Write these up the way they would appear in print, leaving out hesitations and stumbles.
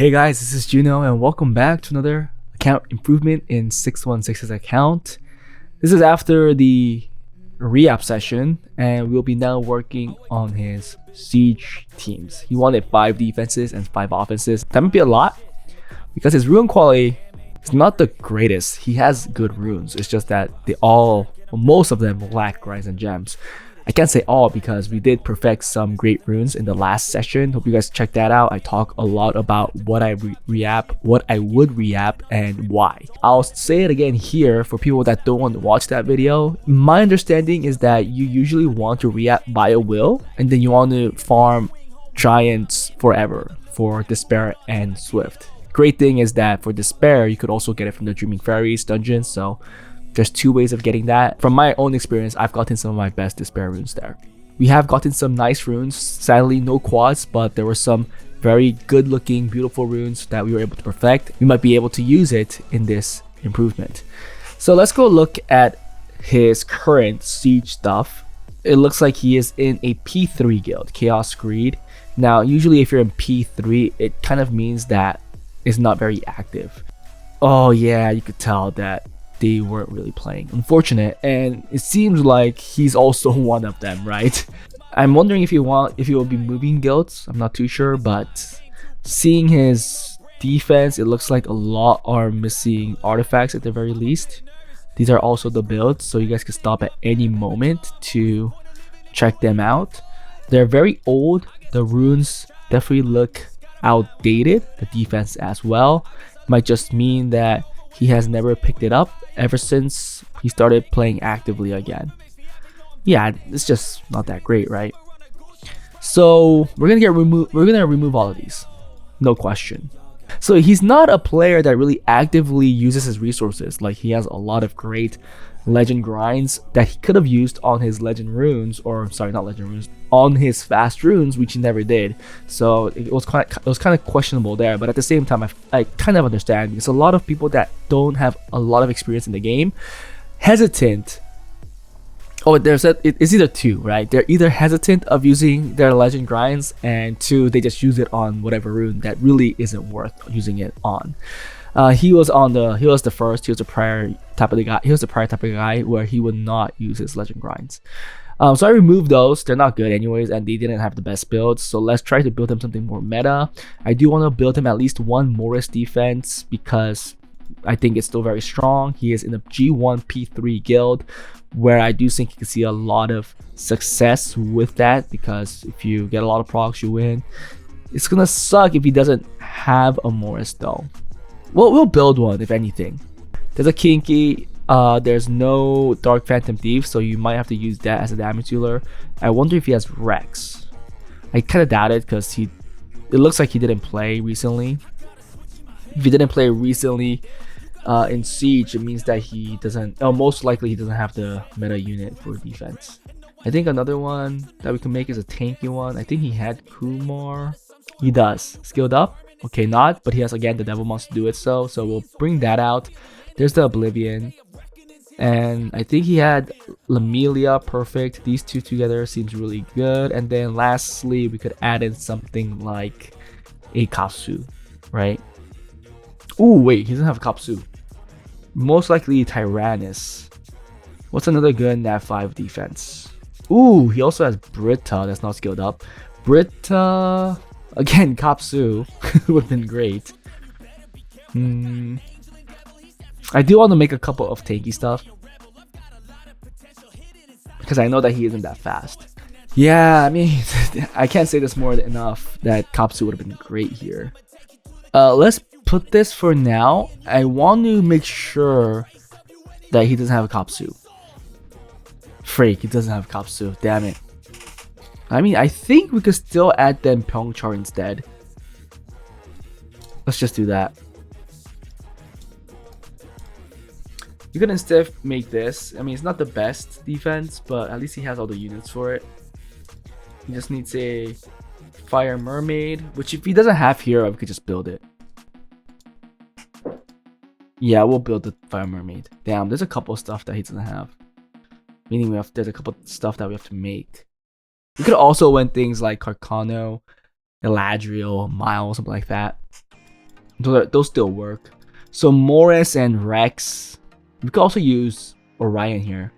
Hey guys, this is Juno and welcome back to another account improvement in 616's account. This is after the re-app session and we'll be now working on his siege teams. He wanted 5 defenses and 5 offenses. That might be a lot because his rune quality is not the greatest. He has good runes, it's just that most of them lack grinds and gems. I can't say all because we did perfect some great runes in the last session. Hope you guys check that out. I talk a lot about what I would re-app and why. I'll say it again here for people that don't want to watch that video. My understanding is that you usually want to re-app by a will and then you want to farm giants forever for Despair and Swift. Great thing is that for Despair you could also get it from the Dreaming Fairies dungeon, so there's 2 ways of getting that. From my own experience, I've gotten some of my best Despair runes there. We have gotten some nice runes, sadly no quads, but there were some very good looking, beautiful runes that we were able to perfect. We might be able to use it in this improvement. So let's go look at his current siege stuff. It looks like he is in a P3 guild, Chaos Greed. Now, usually if you're in P3, it kind of means that it's not very active. Oh yeah, you could tell that they weren't really playing. Unfortunate, and it seems like he's also one of them, right? I'm wondering if he will be moving guilds. I'm not too sure, but seeing his defense, it looks like a lot are missing artifacts at the very least. These are also the builds, so you guys can stop at any moment to check them out. They're very old. The runes definitely look outdated. The defense as well. Might just mean that he has never picked it up ever since he started playing actively again. Yeah, it's just not that great, right? So we're gonna remove all of these, no question. So he's not a player that really actively uses his resources. Like, he has a lot of great legend grinds that he could have used on his legend runes, or sorry, not legend runes, on his fast runes, which he never did. So it was kind of questionable there. But at the same time, I kind of understand, because a lot of people that don't have a lot of experience in the game hesitant. Oh, it's either 2, right? They're either hesitant of using their legend grinds, and 2, they just use it on whatever rune that really isn't worth using it on. He was the first. He was the prior type of the guy. He was the prior type of guy where he would not use his legend grinds. So I removed those. They're not good anyways, and they didn't have the best builds. So let's try to build him something more meta. I do want to build him at least 1 Morris defense because I think it's still very strong. He is in a G1 P3 guild, where I do think you can see a lot of success with that, because if you get a lot of procs, you win. It's gonna suck if he doesn't have a Morris though. Well, we'll build one if anything. There's a Kinky. There's no Dark Phantom Thief, so you might have to use that as a damage dealer. I wonder if he has Rex. I kind of doubt it because it looks like he didn't play recently. If he didn't play recently in Siege, it means that he doesn't. Oh, most likely he doesn't have the meta unit for defense. I think another one that we can make is a tanky one. I think he had Kumar. He does. Skilled up. Okay, not, but he has again the Devil Monster to do it, so we'll bring that out. There's the Oblivion, and I think he had Lamelia. Perfect. These 2 together seems really good. And then lastly, we could add in something like a Kapsu, right? Ooh, wait, he doesn't have a Kapsu. Most likely Tyrannus. What's another good Nat 5 defense? Ooh, he also has Britta. That's not skilled up. Britta. Again, Kapsu would have been great. I do want to make a couple of tanky stuff, because I know that he isn't that fast. Yeah, I mean, I can't say this more than enough that Kapsu would have been great here. Let's put this for now. I want to make sure that he doesn't have a Kapsu. Freak, he doesn't have Kapsu. Damn it. I mean, I think we could still add them Pyeongchar instead. Let's just do that. You can instead make this. I mean, it's not the best defense, but at least he has all the units for it. He just needs a Fire Mermaid, which if he doesn't have here, we could just build it. Yeah, we'll build the Fire Mermaid. Damn, there's a couple of stuff that he doesn't have. Meaning there's a couple of stuff that we have to make. We could also win things like Carcano, Eladriel, Miles, something like that. Those still work. So Morris and Rex. We could also use Orion here.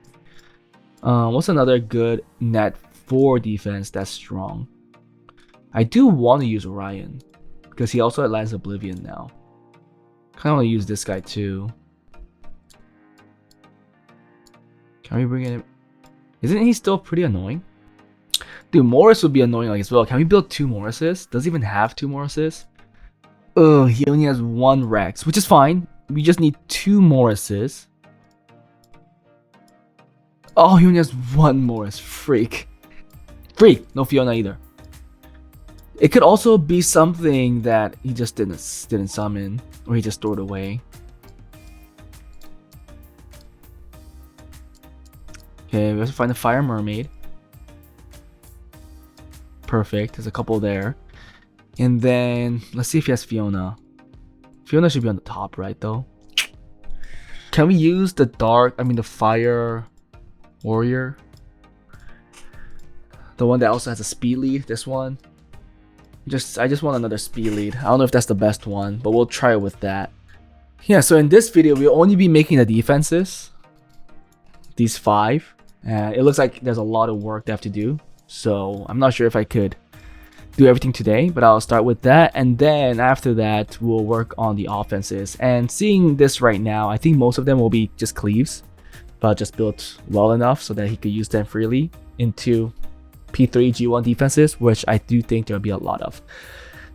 What's another good net 4 defense that's strong? I do want to use Orion because he also has Oblivion now. Kind of want to use this guy too. Can we bring in? Isn't he still pretty annoying? Dude, Morris would be annoying like as well. Can we build 2 Morrises? Does he even have 2 Morrises? Oh, he only has 1 Rex, which is fine. We just need 2 Morrises. Oh, he only has 1 Morris. Freak. No Fiona either. It could also be something that he just didn't summon, or he just threw it away. Okay, we have to find a Fire Mermaid. Perfect. There's a couple there. And then let's see if he has Fiona. Fiona should be on the top, right? Though. Can we use the the Fire Warrior? The one that also has a speed lead. This one. I just want another speed lead. I don't know if that's the best one, but we'll try it with that. Yeah. So in this video, we'll only be making the defenses. These 5. It looks like there's a lot of work they have to do. So I'm not sure if I could do everything today, but I'll start with that, and then after that we'll work on the offenses. And seeing this right now, I think most of them will be just cleaves, but just built well enough so that he could use them freely into P3 G1 defenses, which I do think there'll be a lot of.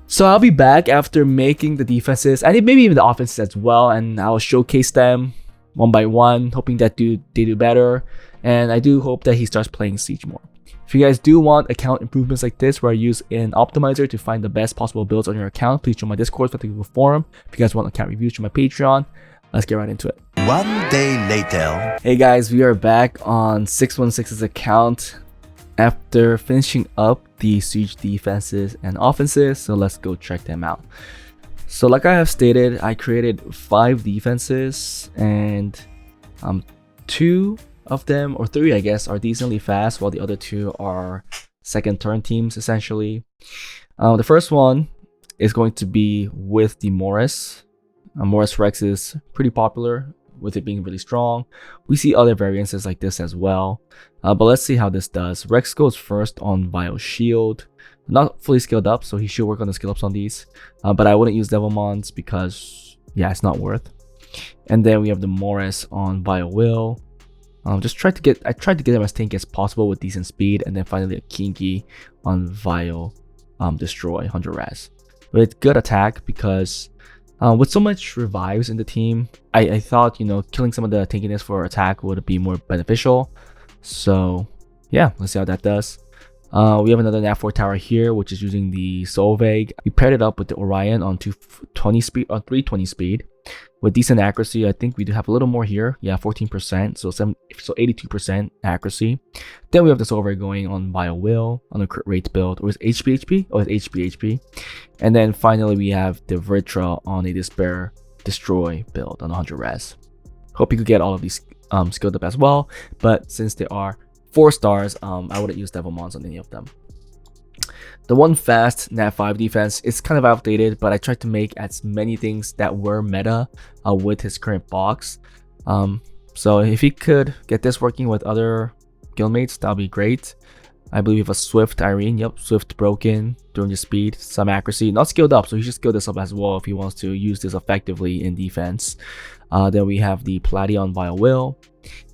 So I'll be back after making the defenses and maybe even the offenses as well, and I'll showcase them one by one, hoping that they do better. And I do hope that he starts playing Siege more. If you guys do want account improvements like this, where I use an optimizer to find the best possible builds on your account, please join my Discord for the Google forum. If you guys want account reviews, join my Patreon. Let's get right into it. 1 day later. Hey guys, we are back on 616's account after finishing up the Siege defenses and offenses. So let's go check them out. So like I have stated, I created 5 defenses, and 2 of them, or 3 I guess, are decently fast, while the other 2 are second turn teams essentially. The first one is going to be with the Morris. Morris Rex is pretty popular with it being really strong. We see other variances like this as well, but let's see how this does. Rex goes first on Vile Shield. Not fully scaled up, so he should work on the skill ups on these, but I wouldn't use Devilmons because yeah, it's not worth. And then we have the Morris on Vile Will. I tried to get him as tanky as possible with decent speed, and then finally a Kinky on Vile Destroy 100 res with good attack, because with so much revives in the team, I thought, you know, killing some of the tankiness for attack would be more beneficial. So yeah, let's see how that does. We have another Nat 4 tower here, which is using the Solveig. We paired it up with the Orion on 220 speed, on 320 speed. With decent accuracy. I think we do have a little more here. Yeah, 14%, so 82% accuracy. Then we have the Solveig going on Bio Will on a crit rate build. Or is HP? Oh, it's HP. And then finally we have the Vritra on a Despair Destroy build on 100 res. Hope you could get all of these skilled up as well, but since they are 4 stars, I wouldn't use Devilmons on any of them. The one fast Nat 5 defense is kind of outdated, but I tried to make as many things that were meta with his current box. So if he could get this working with other guildmates, that would be great. I believe we have a Swift Irene. Yep, Swift broken during the speed, some accuracy, not skilled up, so he should skill this up as well if he wants to use this effectively in defense. Then we have the Platy on Vile Will,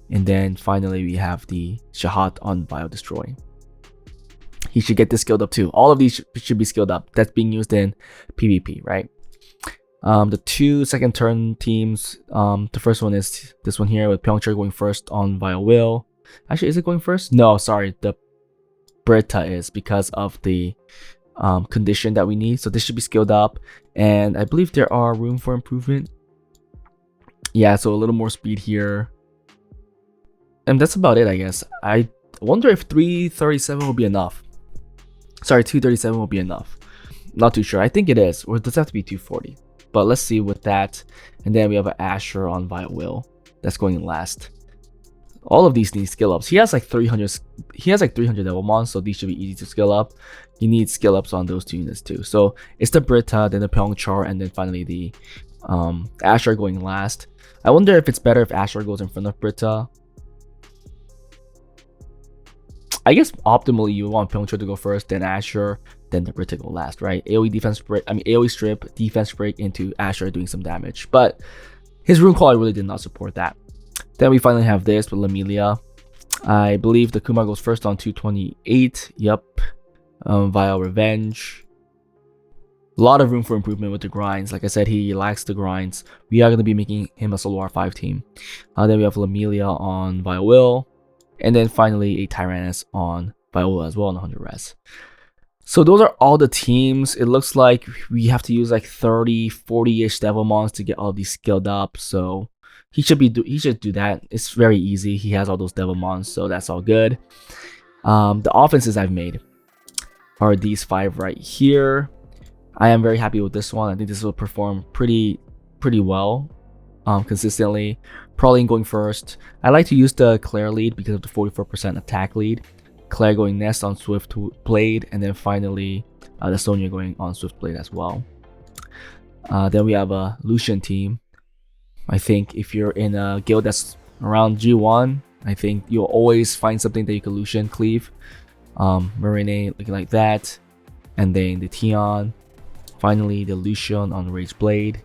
and then finally we have the Shahat on Vile Destroy. He should get this skilled up too. All of these should be skilled up. That's being used in PvP, right? The 2 second turn teams. The first one is this one here with Pyeongchul going first on Vile Will. Actually, is it going first? No, sorry. The Brita is, because of the condition that we need. So this should be skilled up. And I believe there are room for improvement. Yeah, so a little more speed here. And that's about it, I guess. I wonder if 337 will be enough. Sorry, 237 will be enough. Not too sure. I think it is. Or does it have to be 240? But let's see with that. And then we have an Asher on Vile Will. That's going last. All of these need skill ups. He has like 300. He has like 300 devil mons, so these should be easy to skill up. He needs skill ups on those two units too. So it's the Brita, then the Pyeongchar, and then finally the Asher going last. I wonder if it's better if Asher goes in front of Brita. I guess optimally you want Pyeongchar to go first, then Asher, then the Brita go last, right? AoE defense break. I mean AoE strip, defense break into Asher doing some damage, but his rune call really did not support that. Then we finally have this with Lamelia. I believe the Kuma goes first on 228. Yep. Via Revenge. A lot of room for improvement with the grinds. Like I said, he lacks the grinds. We are going to be making him a solo R5 team. Then we have Lamelia on Via Will. And then finally a Tyrannus on Via Will as well on 100 res. So those are all the teams. It looks like we have to use like 30, 40-ish devil mons to get all these skilled up. So he should do that. It's very easy. He has all those devil mons, so that's all good. The offenses I've made are these 5 right here. I am very happy with this one. I think this will perform pretty well, consistently. Probably going first. I like to use the Claire lead because of the 44% attack lead. Claire going next on Swift Blade, and then finally the Sonya going on Swift Blade as well. Then we have a Lucian team. I think if you're in a guild that's around G1, I think you'll always find something that you can Lucian cleave. Marine looking like that, and then the Tion. Finally, the Lucian on Rage Blade.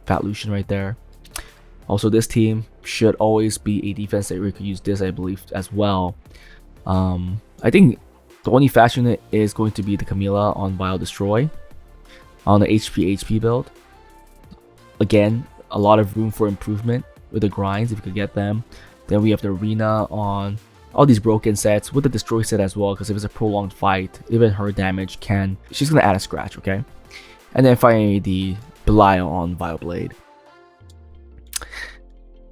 Fat Lucian right there. Also, this team should always be a defense that we could use this, I believe, as well. I think the only fast unit is going to be the Camilla on Vile Destroy on the HP build. Again, a lot of room for improvement with the grinds if you could get them. Then we have the Arena on all these broken sets with the Destroy set as well, because if it's a prolonged fight, even her damage she's gonna add a scratch, okay? And then finally the Belial on Vile Blade.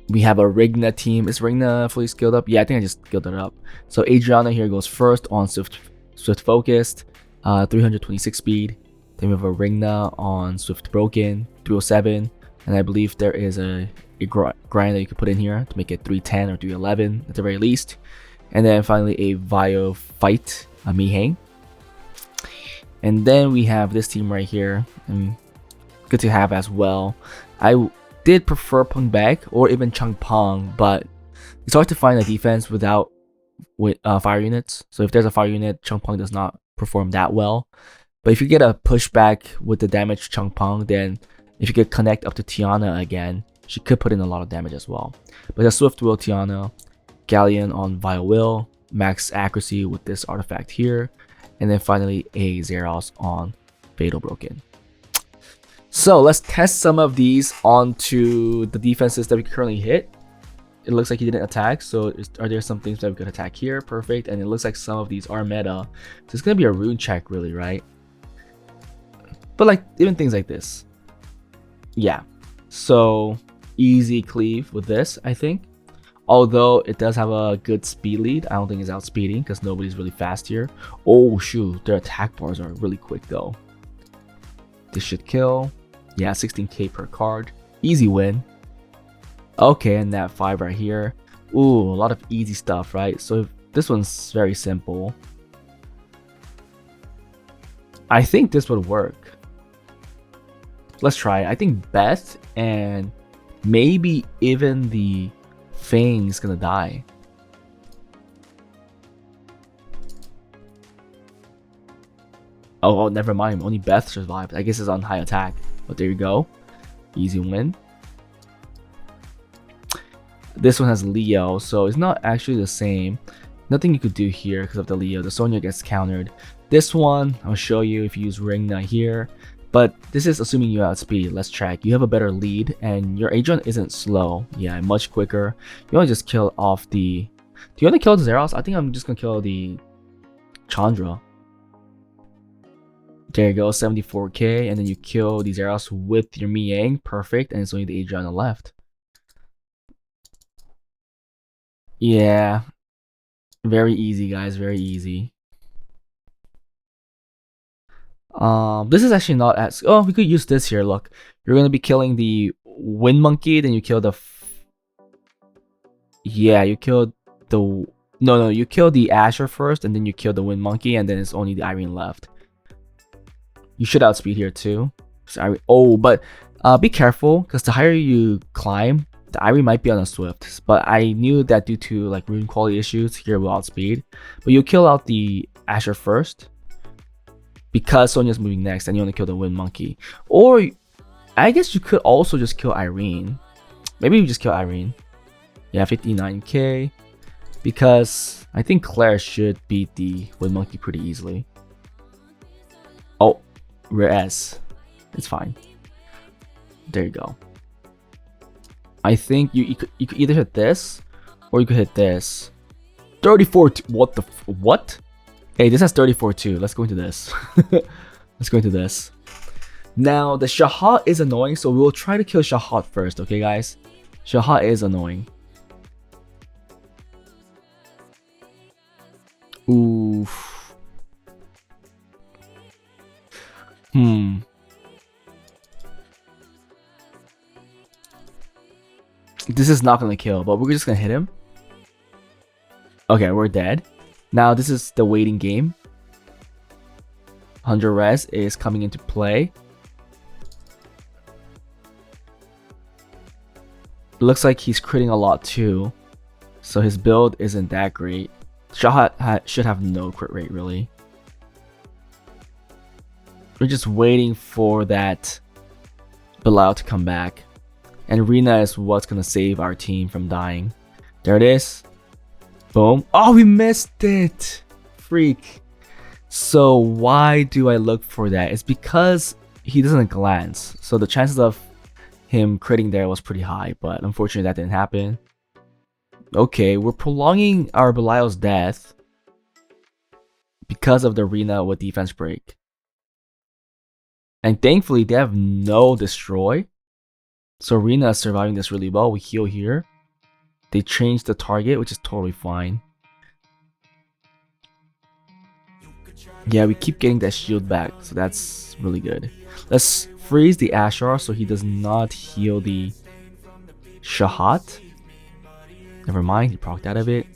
We have a Rigna team. Is Rigna fully skilled up? Yeah, I think I just skilled it up. So Adriana here goes first on Swift Focused, 326 speed. Then we have a Rigna on Swift Broken, 307. And I believe there is a grind that you could put in here to make it 310 or 311 at the very least. And then finally a Vio Fight, a Mihang. And then we have this team right here. Good to have as well. I did prefer Peng Bek or even Chung Pong, but it's hard to find a defense with fire units. So if there's a fire unit, Chung Pong does not perform that well. But if you get a pushback with the damage Chung Pong, then if you could connect up to Tiana again, she could put in a lot of damage as well. But a Swift Will Tiana, Galleon on Vile Will, max accuracy with this artifact here, and then finally a Zeros on Fatal Broken. So let's test some of these onto the defenses that we currently hit. It looks like he didn't attack, so are there some things that we could attack here? Perfect. And it looks like some of these are meta. So it's gonna be a rune check really, right? But like even things like this. Yeah. So easy cleave with this, I think. Although it does have a good speed lead, I don't think it's outspeeding because nobody's really fast here. Oh shoot, their attack bars are really quick though. This should kill. Yeah, 16k per card. Easy win. Okay, and that 5 right here. Ooh, a lot of easy stuff, right? So this one's very simple. I think this would work. Let's try it. I think Beth and maybe even the Fang is gonna die. Oh, never mind. Only Beth survived. I guess it's on high attack. But there you go. Easy win. This one has Leo, so it's not actually the same. Nothing you could do here because of the Leo. The Sonya gets countered. This one, I'll show you if you use Ringna here. But this is assuming you outspeed. Let's check. You have a better lead and your Adrian isn't slow. Yeah, much quicker. You want to just kill off the... Do you want to kill the Zeros? I think I'm just going to kill the Chandra. There you go, 74k, and then you kill these arrows with your Miyang. Perfect, and it's only the Adrian on the left. Yeah, very easy, guys, very easy. This is actually not as... Oh, we could use this here, look. You're going to be killing the Wind Monkey, then you kill the... Yeah, you killed the no, you killed the Asher first, and then you killed the Wind Monkey, and then it's only the Irene left. You should outspeed here too. Sorry. Oh, but be careful, because the higher you climb, the Irene might be on a Swift. But I knew that due to like rune quality issues, here will outspeed. But you kill out the Asher first, because Sonya's moving next, and you only kill the Wind Monkey. Or I guess you could also just kill Irene. Maybe you just kill Irene. Yeah, 59k. Because I think Claire should beat the Wind Monkey pretty easily. Oh, rare S. It's fine. There you go. I think you could either hit this, or you could hit this. 34. What the what? Hey, this has 34 too. Let's go into this. Let's go into this. Now the Shahat is annoying, so we will try to kill Shahat first. Okay, guys. Shahat is annoying. Oof. This is not gonna kill, but we're just gonna hit him. Okay, we're dead. Now this is the waiting game. 100 res is coming into play. It looks like he's critting a lot too, so his build isn't that great. Shahat should have no crit rate really. We're just waiting for that Belial to come back. And Rina is what's gonna save our team from dying. There it is. Boom. Oh, we missed it. Freak. So why do I look for that? It's because he doesn't glance. So the chances of him critting there was pretty high, but unfortunately that didn't happen. Okay, we're prolonging our Belial's death because of the Rina with defense break. And thankfully they have no destroy. So Rina is surviving this really well. We heal here. They changed the target, which is totally fine. Yeah, we keep getting that shield back, so that's really good. Let's freeze the Ashar so he does not heal the Shahat. Never mind, he procced out of it.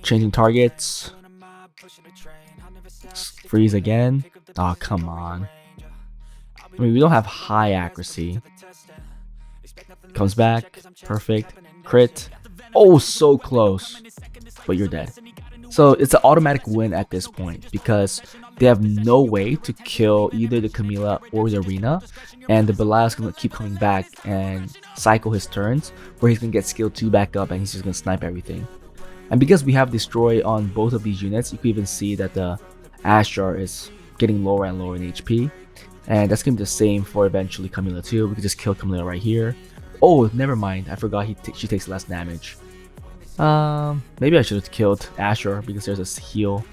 Changing targets. Freeze again. Oh, come on. I mean, we don't have high accuracy. Comes back. Perfect. Crit. Oh, so close. But you're dead. So it's an automatic win at this point because they have no way to kill either the Camila or the Rina, and the Belial is going to keep coming back and cycle his turns where he's going to get skill 2 back up and he's just going to snipe everything. And because we have destroy on both of these units, you can even see that the Ashtar is getting lower and lower in HP, and that's going to be the same for eventually Camila too. We can just kill Camila right here. Oh, never mind, I forgot she takes less damage. Maybe I should have killed Asher because there's a heal.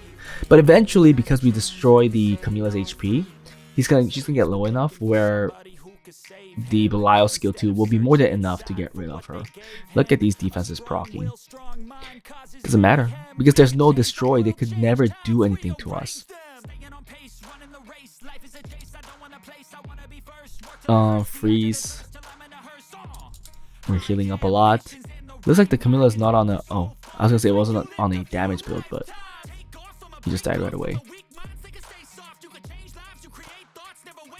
But eventually, because we destroy the Camila's HP, she's gonna get low enough where the Belial skill 2 will be more than enough to get rid of her. Look at these defenses proccing. Doesn't matter because there's no destroy. They could never do anything to us. Freeze. We're healing up a lot. Looks like the Camila is not on a... Oh, I was gonna say it wasn't on a damage build, but he just died right away.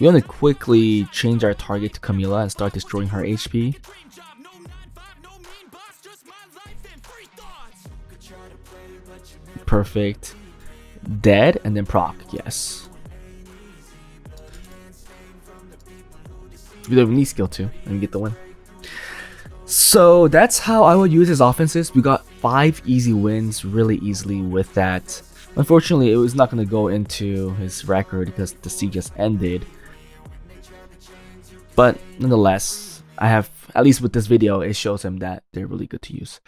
We want to quickly change our target to Camila and start destroying her HP. Perfect. Dead and then proc. Yes. We don't even need skill 2 and we get the win. So that's how I will use his offenses. We got 5 easy wins really easily with that. Unfortunately, it was not going to go into his record because the siege just ended. But nonetheless, I have, at least with this video, it shows him that they're really good to use.